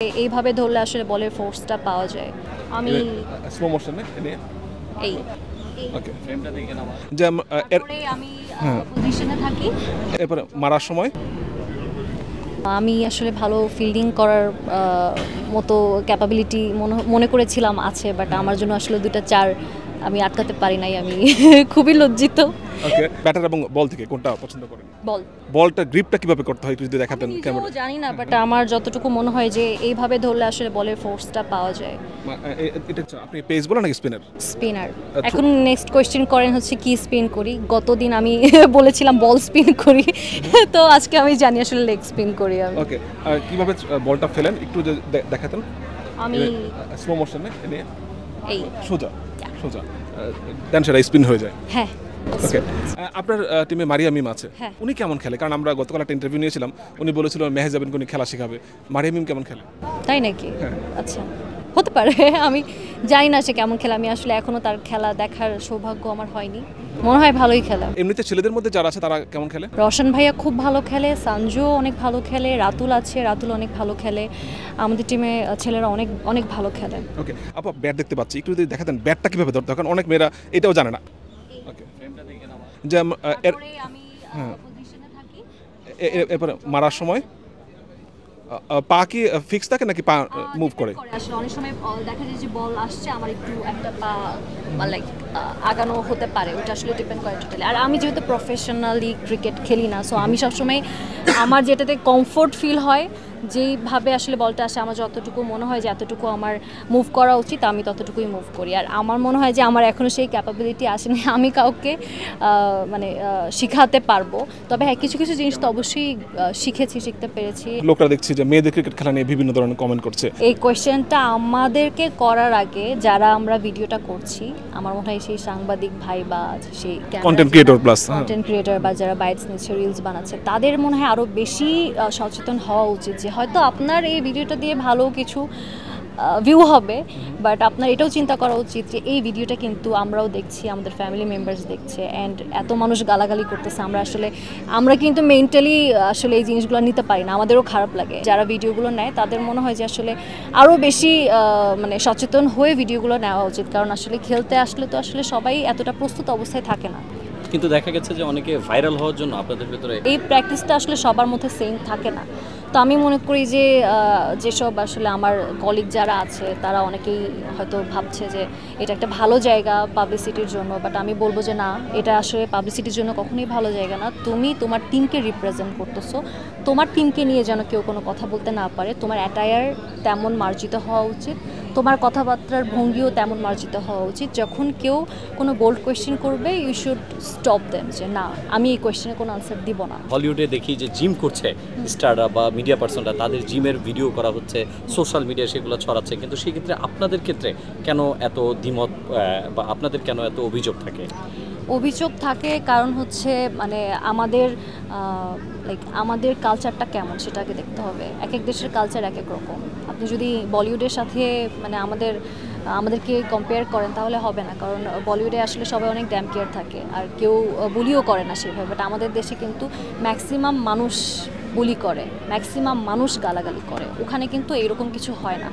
এইভাবে ধরলে আসলে বলের ফোর্সটা পাওয়া যায়। আমি স্লো মোশনে এনে এই ওকে ফ্রেমটা দেখে নাও যে তারপরে আমি পজিশনে থাকি। এরপরে মারার সময় আমি আসলে ভালো ফিল্ডিং করার মতো ক্যাপাবিলিটি মনে করেছিলাম আছে, বাট আমার জন্য আসলে 2টা 4 আমি আটকাতে পারি নাই। আমি খুবই লজ্জিত। ওকে ব্যাটার এবং বল থেকে কোনটা পছন্দ করেন? বল। বলটা গ্রিপটা কিভাবে করতে হয় একটু যদি দেখাতেন আমি জানি না, বাট আমার যতটুকু মনে হয় যে এইভাবে ধরলে আসলে বলের ফোর্সটা পাওয়া যায়। এটা আপনি পেস বলেন নাকি স্পিনার? স্পিনার। এখন নেক্সট কোয়েশ্চেন করেন হচ্ছে কি স্পিন করি। গতদিন আমি বলেছিলাম বল স্পিন করি, তো আজকে আমি জানি আসলে লেগ স্পিন করি আমি। ওকে কিভাবে বলটা ফেলেন একটু যদি দেখাতেন? আমি স্লো মোশনে এনে এই সোজা সোজা দেন সেটা স্পিন হয়ে যায়। হ্যাঁ। ওকে আপনার টিমে মারিয়া মিম আছে, হ্যাঁ। উনি কেমন খেলে? কারণ আমরা গতকাল একটা ইন্টারভিউ নিয়েছিলাম, উনি বলেছিল মেহেজাবিন উনি খেলা শেখাবে। মারিয়া মিম কেমন খেলে? তাই নাকি? হ্যাঁ। আচ্ছা, হতে পারে। আমি জানি না সে কেমন খেলে। আমি আসলে এখনো তার খেলা দেখার সৌভাগ্য আমার হয়নি। মনে হয় ভালোই খেলে। এমনিতে ছেলেদের মধ্যে যারা আছে তারা কেমন খেলে? রওশন ভাইয়া খুব ভালো খেলে, সঞ্জুও অনেক ভালো খেলে, রাতুল আছে, রাতুল অনেক ভালো খেলে। আমাদের টিমে ছেলেরা অনেক অনেক ভালো খেলে। ওকে আপা ব্যাট দেখতে পাচ্ছি, একটু যদি দেখাতেন ব্যাটটা কিভাবে ধরতে হয়, কারণ অনেক মেয়েরা এটাও জানে না। ওকে যে তারপরে আমি পজিশনে থাকি। এরপরে মারার সময় পা কি ফিক্স থাকে নাকি পা মুভ করে? আসলে অনেক সময় দেখা যায় যে বল আসছে, আমার একটু একটা পা লাইক আগানো হতে পারে। ওটা আসলে ডিপেন্ড করে টোটালি। আর আমি যেহেতু প্রফেশনালি ক্রিকেট খেলি না, সো আমি সবসময় আমার যেটাতে কমফোর্ট ফিল হয়, যেইভাবে আসলে বলটা আসে, আমার যতটুকু মনে হয় যে এতটুকু আমার মুভ করা উচিত, আমি ততটুকুই মুভ করি। আর আমার মনে হয় যে আমার এখনও সেই ক্যাপাবিলিটি আসেনি আমি কাউকে মানে শিখাতে পারবো। তবে হ্যাঁ, কিছু কিছু জিনিস তো অবশ্যই শিখতে পেরেছি। লোকরা দেখছি যে মেয়েদের ক্রিকেট খেলা নিয়ে বিভিন্ন ধরনের কমেন্ট করছে। এই কোয়েশ্চেনটা আমাদেরকে করার আগে যারা আমরা ভিডিওটা করছি, আমার মনে হয় সেই সাংবাদিক ভাই বা সেই content creator plus content creator বা যারা বাইটস নিচ্ছে, রিলস বানাচ্ছে, তাদের মনে হয় আরও বেশি সচেতন হওয়া উচিত যে হয়তো আপনার এই ভিডিওটা দিয়ে ভালো কিছু ভিউ হবে, বাট আপনার এটাও চিন্তা করা উচিত যে এই ভিডিওটা কিন্তু আমরাও দেখছি, আমাদের ফ্যামিলি মেম্বার্স দেখছে, অ্যান্ড এত মানুষ গালাগালি করতেছে। আমরা কিন্তু মেন্টালি আসলে এই জিনিসগুলো নিতে পারি না, আমাদেরও খারাপ লাগে। যারা ভিডিওগুলো নেয় তাদের মনে হয় যে আসলে আরও বেশি মানে সচেতন হয়ে ভিডিওগুলো নেওয়া উচিত, কারণ আসলে খেলতে আসলে তো আসলে সবাই এতটা প্রস্তুত অবস্থায় থাকে না। কিন্তু দেখা গেছে যে অনেকে ভাইরাল হওয়ার জন্য আপনাদের ভিতরে এই প্র্যাকটিসটা আসলে সবার মধ্যে সেম থাকে না। তো আমি মনে করি যে যেসব আসলে আমার কলিগ যারা আছে তারা অনেকেই হয়তো ভাবছে যে এটা একটা ভালো জায়গা পাবলিসিটির জন্য, বাট আমি বলবো যে না, এটা আসলে পাবলিসিটির জন্য কখনোই ভালো জায়গা না। তুমি তোমার টিমকে রিপ্রেজেন্ট করতেছো, তোমার টিমকে নিয়ে যেন কেউ কোনো কথা বলতে না পারে। তোমার অ্যাটায়ার তেমন মার্জিত হওয়া উচিত, তোমার কথাবার্তার ভঙ্গিও তেমন মার্জিত হওয়া উচিত। যখন কেউ কোনো বোল্ড কোয়েশ্চেন করবে, ইউ শুড স্টপ দেম যে না, আমি এই কোয়েশ্চেনে কোনো আনসার দিব না। হলিউডে দেখি যে জিম করছে স্টাররা বা মিডিয়া পার্সনরা, তাদের জিমের ভিডিও করা হচ্ছে, সোশ্যাল মিডিয়া সেগুলো ছড়াচ্ছে, কিন্তু সেক্ষেত্রে আপনাদের ক্ষেত্রে কেন এত দ্বিমত বা আপনাদের কেন এত অভিযোগ থাকে? অভিযোগ থাকে কারণ হচ্ছে মানে আমাদের কালচারটা কেমন সেটাকে দেখতে হবে। এক এক দেশের কালচার এক এক রকম। আপনি যদি বলিউডের সাথে মানে আমাদেরকে কম্পেয়ার করেন তাহলে হবে না, কারণ বলিউডে আসলে সবাই অনেক ড্যাম কেয়ার থাকে, আর কেউ বুলিও করে না সেভাবে। বাট আমাদের দেশে কিন্তু ম্যাক্সিমাম মানুষ বুলি করে, ম্যাক্সিমাম মানুষ গালাগালি করে। ওখানে কিন্তু এইরকম কিছু হয় না।